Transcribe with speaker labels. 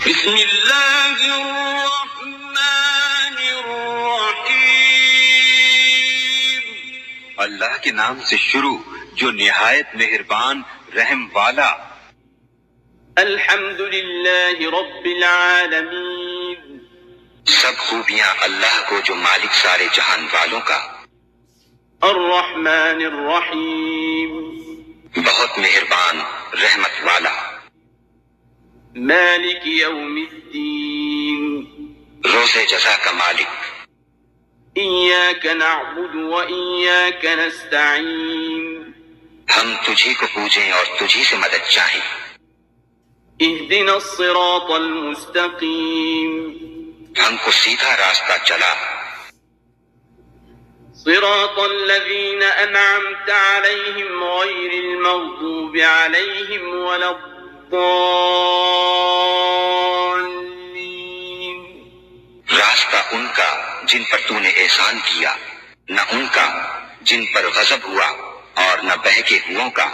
Speaker 1: بسم اللہ الرحمن الرحیم،
Speaker 2: اللہ کے نام سے شروع جو نہایت مہربان رحم والا۔
Speaker 1: الحمد للہ رب العالمین،
Speaker 2: سب خوبیاں اللہ کو جو مالک سارے جہان والوں کا۔
Speaker 1: الرحمن الرحیم،
Speaker 2: بہت مہربان رحمت والا۔
Speaker 1: مالک یوم الدین،
Speaker 2: روز جزا کا مالک۔
Speaker 1: ایاک نعبد و ایاک نستعین،
Speaker 2: ہم تجھی کو پوجیں اور تجھی سے مدد چاہیں۔
Speaker 1: اہدنا الصراط المستقیم،
Speaker 2: ہم کو سیدھا راستہ چلا۔
Speaker 1: صراط الذین انعمت علیہم غیر المغضوب علیہم ولا الضالین،
Speaker 2: راستہ ان کا جن پر تو نے احسان کیا، نہ ان کا جن پر غضب ہوا اور نہ بہکے ہوئوں کا۔